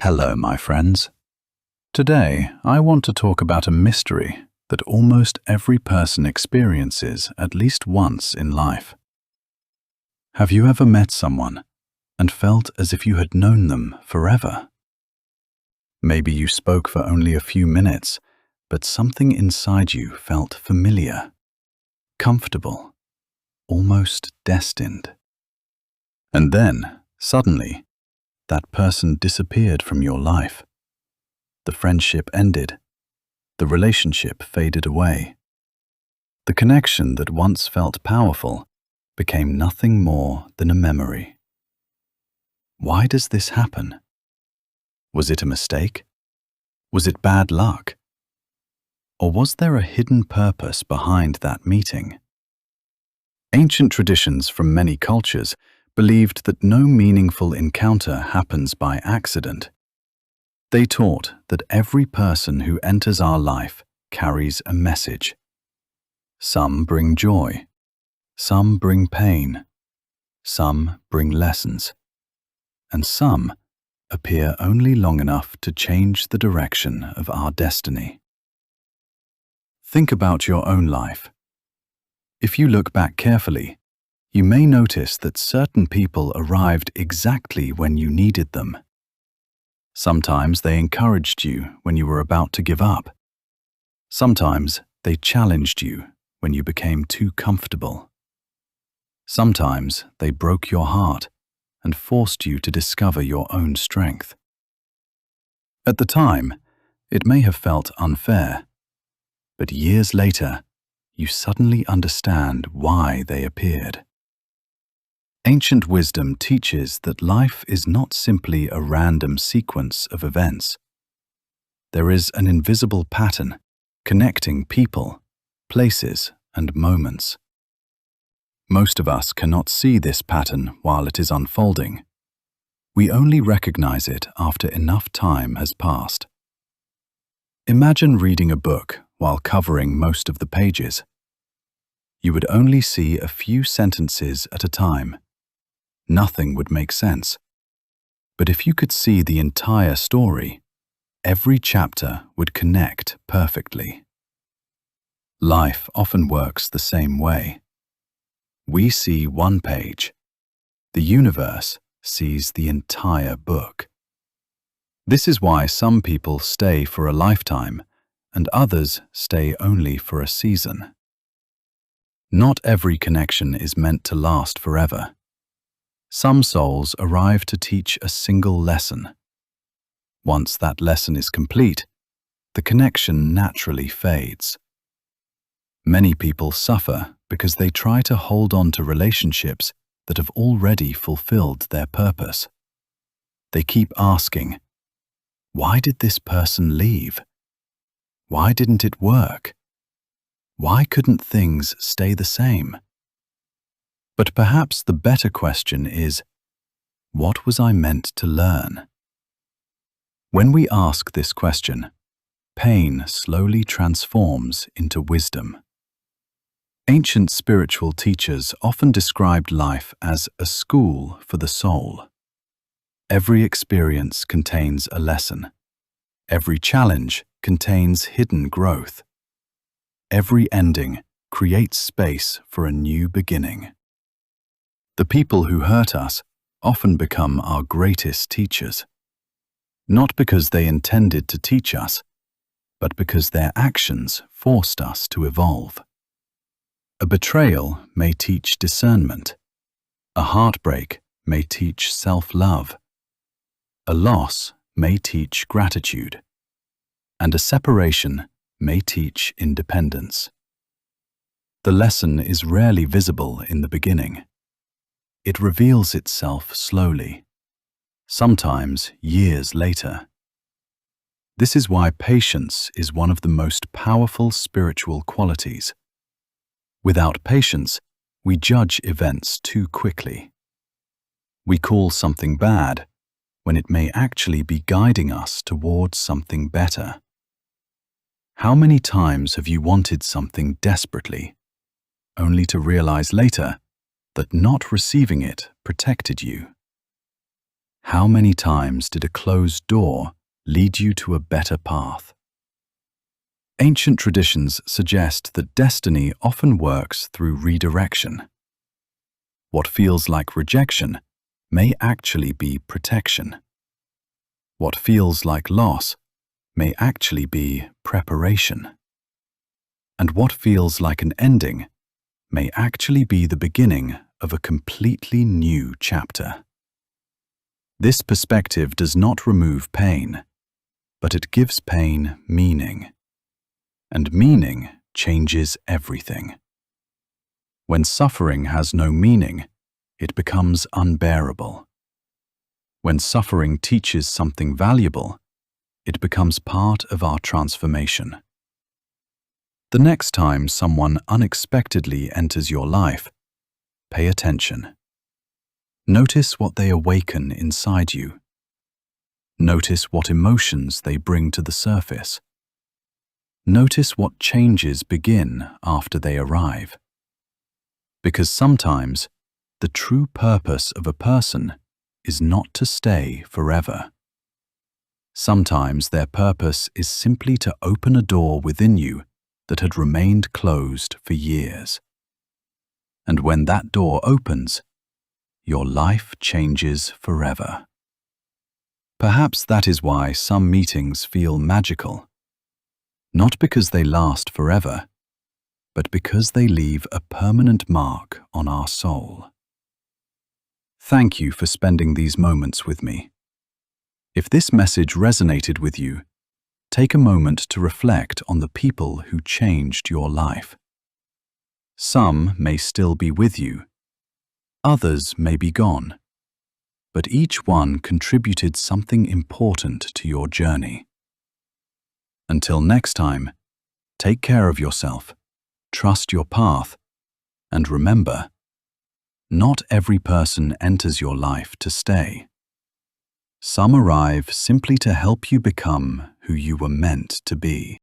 Hello, my friends. Today, I want to talk about a mystery that almost every person experiences at least once in life. Have you ever met someone and felt as if you had known them forever? Maybe you spoke for only a few minutes, but something inside you felt familiar, comfortable, almost destined. And then, suddenly, that person disappeared from your life. The friendship ended. The relationship faded away. The connection that once felt powerful became nothing more than a memory. Why does this happen? Was it a mistake? Was it bad luck? Or was there a hidden purpose behind that meeting? Ancient traditions from many cultures believed that no meaningful encounter happens by accident. They taught that every person who enters our life carries a message. Some bring joy, some bring pain, some bring lessons, and some appear only long enough to change the direction of our destiny. Think about your own life. If you look back carefully, you may notice that certain people arrived exactly when you needed them. Sometimes they encouraged you when you were about to give up. Sometimes they challenged you when you became too comfortable. Sometimes they broke your heart and forced you to discover your own strength. At the time, it may have felt unfair, but years later, you suddenly understand why they appeared. Ancient wisdom teaches that life is not simply a random sequence of events. There is an invisible pattern connecting people, places, and moments. Most of us cannot see this pattern while it is unfolding. We only recognize it after enough time has passed. Imagine reading a book while covering most of the pages. You would only see a few sentences at a time. Nothing would make sense. But if you could see the entire story, every chapter would connect perfectly. Life often works the same way. We see one page. The universe sees the entire book. This is why some people stay for a lifetime and others stay only for a season. Not every connection is meant to last forever. Some souls arrive to teach a single lesson. Once that lesson is complete, the connection naturally fades. Many people suffer because they try to hold on to relationships that have already fulfilled their purpose. They keep asking, why did this person leave? Why didn't it work? Why couldn't things stay the same? But perhaps the better question is, what was I meant to learn? When we ask this question, pain slowly transforms into wisdom. Ancient spiritual teachers often described life as a school for the soul. Every experience contains a lesson. Every challenge contains hidden growth. Every ending creates space for a new beginning. The people who hurt us often become our greatest teachers, not because they intended to teach us, but because their actions forced us to evolve. A betrayal may teach discernment. A heartbreak may teach self-love. A loss may teach gratitude. And a separation may teach independence. The lesson is rarely visible in the beginning. It reveals itself slowly, sometimes years later. This is why patience is one of the most powerful spiritual qualities. Without patience, we judge events too quickly. We call something bad when it may actually be guiding us towards something better. How many times have you wanted something desperately, only to realize later that not receiving it protected you? How many times did a closed door lead you to a better path? Ancient traditions suggest that destiny often works through redirection. What feels like rejection may actually be protection. What feels like loss may actually be preparation. And what feels like an ending may actually be the beginning of a completely new chapter. This perspective does not remove pain, but it gives pain meaning. And meaning changes everything. When suffering has no meaning, it becomes unbearable. When suffering teaches something valuable, it becomes part of our transformation. The next time someone unexpectedly enters your life, pay attention. Notice what they awaken inside you. Notice what emotions they bring to the surface. Notice what changes begin after they arrive. Because sometimes the true purpose of a person is not to stay forever. Sometimes their purpose is simply to open a door within you that had remained closed for years. And when that door opens, your life changes forever. Perhaps that is why some meetings feel magical. Not because they last forever, but because they leave a permanent mark on our soul. Thank you for spending these moments with me. If this message resonated with you, take a moment to reflect on the people who changed your life. Some may still be with you, others may be gone, but each one contributed something important to your journey. Until next time, take care of yourself, trust your path, and remember, not every person enters your life to stay. Some arrive simply to help you become who you were meant to be.